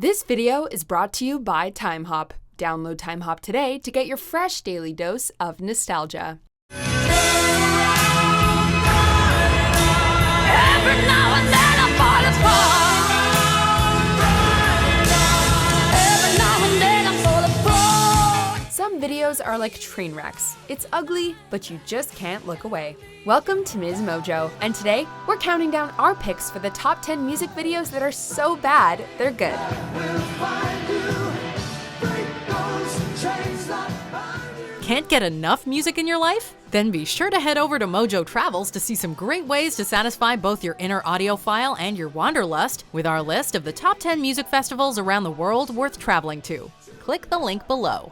This video is brought to you by Timehop. Download Timehop today to get your fresh daily dose of nostalgia. Every now and then I fall apart. Every now and then I fall apart. Some videos are like train wrecks. It's ugly, but you just can't look away. Welcome to Ms. Mojo, and today we're counting down our picks for the top 10 music videos that are so bad, they're good. Can't get enough music in your life? Then be sure to head over to Mojo Travels to see some great ways to satisfy both your inner audiophile and your wanderlust with our list of the top 10 music festivals around the world worth traveling to. Click the link below.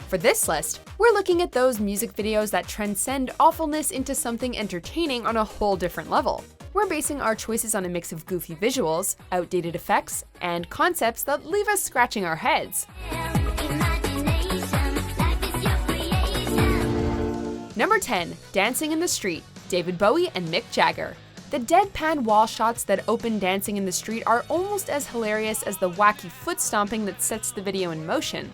For this list, we're looking at those music videos that transcend awfulness into something entertaining on a whole different level. We're basing our choices on a mix of goofy visuals, outdated effects, and concepts that leave us scratching our heads. Number 10, Dancing in the Street, David Bowie and Mick Jagger. The deadpan wall shots that open Dancing in the Street are almost as hilarious as the wacky foot stomping that sets the video in motion.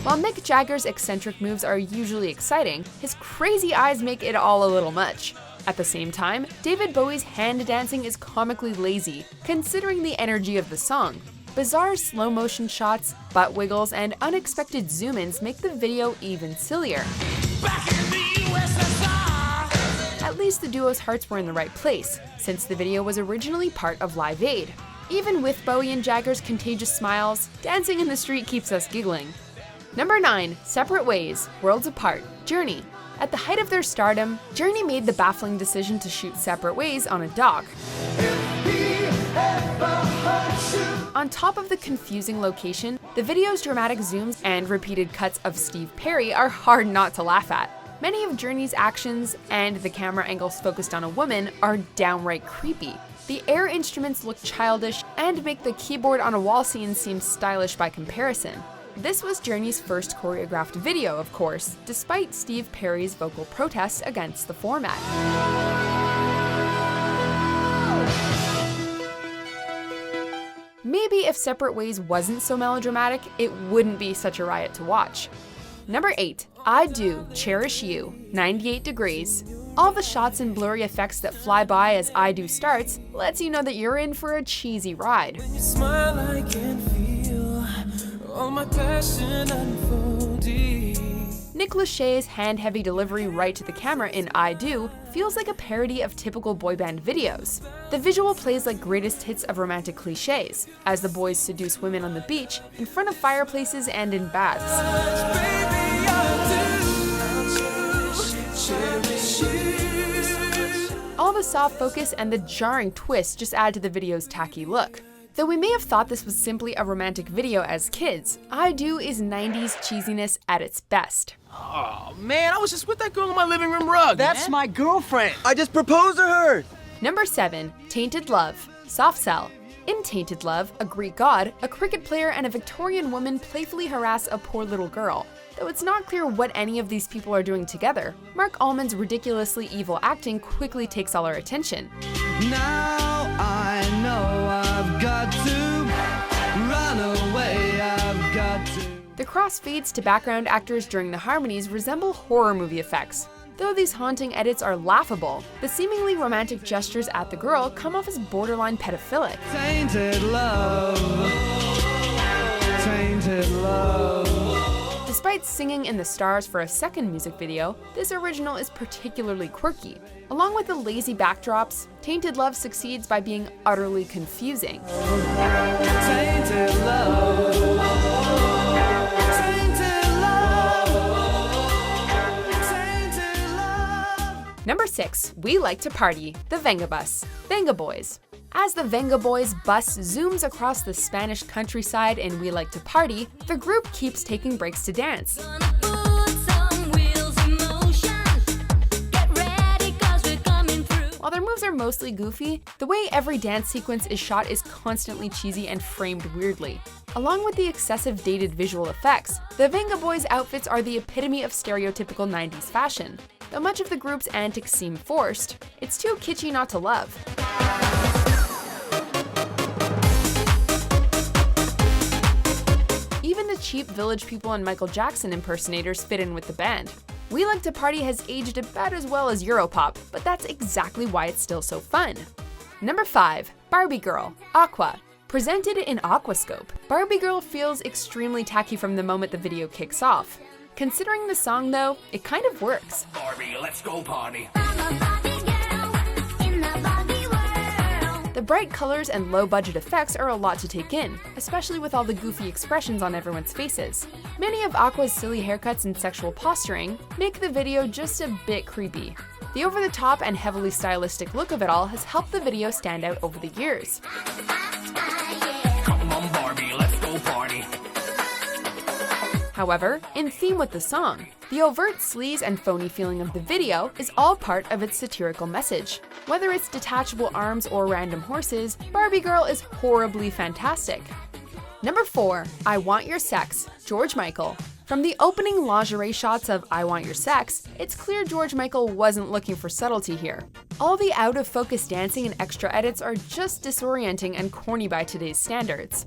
While Mick Jagger's eccentric moves are usually exciting, his crazy eyes make it all a little much. At the same time, David Bowie's hand dancing is comically lazy, considering the energy of the song. Bizarre slow-motion shots, butt wiggles, and unexpected zoom-ins make the video even sillier. At least the duo's hearts were in the right place, since the video was originally part of Live Aid. Even with Bowie and Jagger's contagious smiles, Dancing in the Street keeps us giggling. Number 9, Separate Ways, Worlds Apart, Journey. At the height of their stardom, Journey made the baffling decision to shoot Separate Ways on a dock. On top of the confusing location, the video's dramatic zooms and repeated cuts of Steve Perry are hard not to laugh at. Many of Journey's actions and the camera angles focused on a woman are downright creepy. The air instruments look childish and make the keyboard on a wall scene seem stylish by comparison. This was Journey's first choreographed video, of course, despite Steve Perry's vocal protests against the format. Maybe if Separate Ways wasn't so melodramatic, it wouldn't be such a riot to watch. Number 8, I Do, Cherish You, 98 Degrees. All the shots and blurry effects that fly by as I Do starts lets you know that you're in for a cheesy ride. When you smile, I can feel all my passion unfolding. Nick Lachey's hand-heavy delivery right to the camera in I Do feels like a parody of typical boy band videos. The visual plays like greatest hits of romantic cliches, as the boys seduce women on the beach, in front of fireplaces and in baths. Baby, I do cherish you. All the soft focus and the jarring twist just add to the video's tacky look. Though we may have thought this was simply a romantic video as kids, I Do is 90s cheesiness at its best. Oh man, I was just with that girl on my living room rug. That's my girlfriend. I just proposed to her. Number 7, Tainted Love, Soft Cell. In Tainted Love, a Greek god, a cricket player, and a Victorian woman playfully harass a poor little girl. Though it's not clear what any of these people are doing together, Mark Allman's ridiculously evil acting quickly takes all our attention. Now I know I've got to run away, I've got to. The crossfades to background actors during the harmonies resemble horror movie effects. Though these haunting edits are laughable, the seemingly romantic gestures at the girl come off as borderline pedophilic. Tainted love, tainted love. Despite singing in the stars for a second music video, this original is particularly quirky. Along with the lazy backdrops, Tainted Love succeeds by being utterly confusing. Tainted love, tainted love, tainted love. Number 6, We Like to Party, The Venga Bus, Venga Boys. As the Venga Boys bus zooms across the Spanish countryside in We Like to Party, the group keeps taking breaks to dance. Gonna put some wheels in motion. Get ready 'cause we're coming through. While their moves are mostly goofy, the way every dance sequence is shot is constantly cheesy and framed weirdly. Along with the excessive dated visual effects, the Venga Boys' outfits are the epitome of stereotypical 90s fashion. Though much of the group's antics seem forced, it's too kitschy not to love. Even the cheap Village People and Michael Jackson impersonators fit in with the band. We Like to Party has aged about as well as Europop, but that's exactly why it's still so fun. Number 5. Barbie Girl, Aqua. Presented in Aquascope, Barbie Girl feels extremely tacky from the moment the video kicks off. Considering the song though, it kind of works. Barbie, let's go party. I'm a Barbie girl in the Barbie world. The bright colors and low-budget effects are a lot to take in, especially with all the goofy expressions on everyone's faces. Many of Aqua's silly haircuts and sexual posturing make the video just a bit creepy. The over-the-top and heavily stylistic look of it all has helped the video stand out over the years. Come on, Barbie, let's go party. However, in theme with the song, the overt sleaze and phony feeling of the video is all part of its satirical message. Whether it's detachable arms or random horses, Barbie Girl is horribly fantastic. Number 4. I Want Your Sex, George Michael. From the opening lingerie shots of I Want Your Sex, it's clear George Michael wasn't looking for subtlety here. All the out-of-focus dancing and extra edits are just disorienting and corny by today's standards.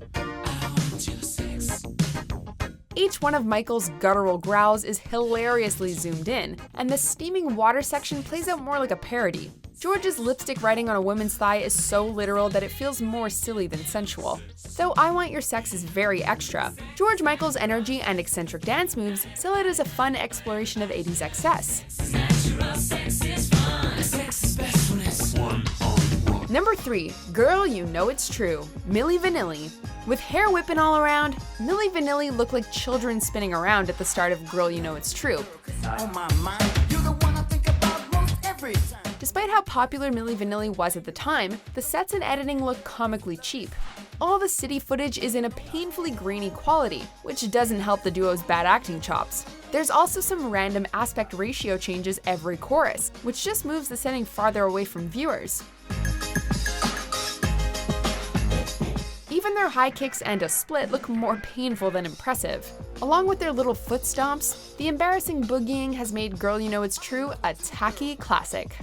Each one of Michael's guttural growls is hilariously zoomed in, and the steaming water section plays out more like a parody. George's lipstick writing on a woman's thigh is so literal that it feels more silly than sensual. Though I Want Your Sex is very extra, George Michael's energy and eccentric dance moves sell it as a fun exploration of 80s excess. Number 3. Girl, You Know It's True, Milli Vanilli. With hair whipping all around, Milli Vanilli look like children spinning around at the start of Girl, You Know It's True. Despite how popular Milli Vanilli was at the time, the sets and editing look comically cheap. All the city footage is in a painfully grainy quality, which doesn't help the duo's bad acting chops. There's also some random aspect ratio changes every chorus, which just moves the setting farther away from viewers. Even their high kicks and a split look more painful than impressive. Along with their little foot stomps, the embarrassing boogieing has made Girl You Know It's True a tacky classic.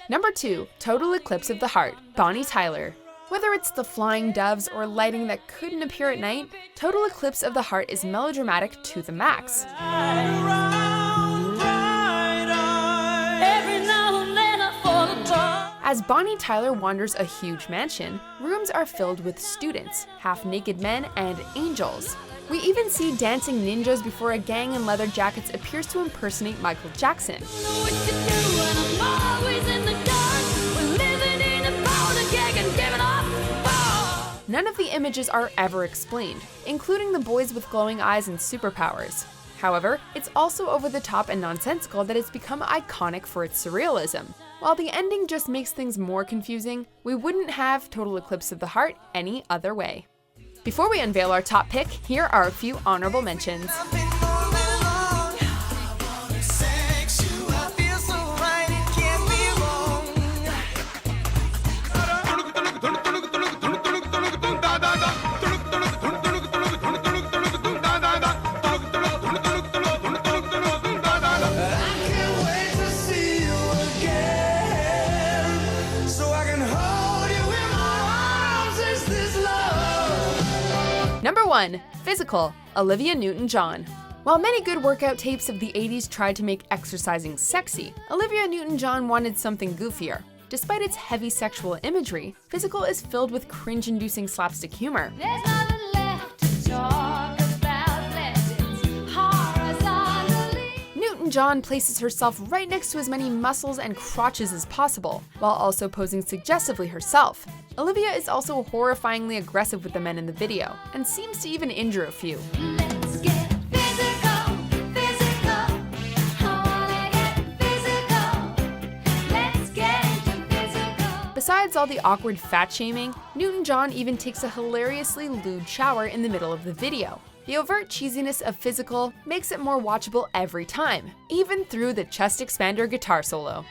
Number 2. Total Eclipse of the Heart, Bonnie Tyler. Whether it's the flying doves or lighting that couldn't appear at night, Total Eclipse of the Heart is melodramatic to the max. As Bonnie Tyler wanders a huge mansion, rooms are filled with students, half-naked men, and angels. We even see dancing ninjas before a gang in leather jackets appears to impersonate Michael Jackson. None of the images are ever explained, including the boys with glowing eyes and superpowers. However, it's also over the top and nonsensical that it's become iconic for its surrealism. While the ending just makes things more confusing, we wouldn't have Total Eclipse of the Heart any other way. Before we unveil our top pick, here are a few honorable mentions. Number 1. Physical, Olivia Newton-John. While many good workout tapes of the 80s tried to make exercising sexy, Olivia Newton-John wanted something goofier. Despite its heavy sexual imagery, Physical is filled with cringe-inducing slapstick humor. There's nothing left to talk about unless it's horizontally. Newton-John places herself right next to as many muscles and crotches as possible, while also posing suggestively herself. Olivia is also horrifyingly aggressive with the men in the video, and seems to even injure a few. Let's get physical, physical. I wanna get physical. Let's get into physical. Besides all the awkward fat-shaming, Newton-John even takes a hilariously lewd shower in the middle of the video. The overt cheesiness of Physical makes it more watchable every time, even through the chest expander guitar solo.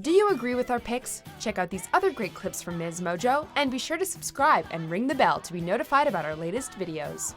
Do you agree with our picks? Check out these other great clips from Ms. Mojo, and be sure to subscribe and ring the bell to be notified about our latest videos.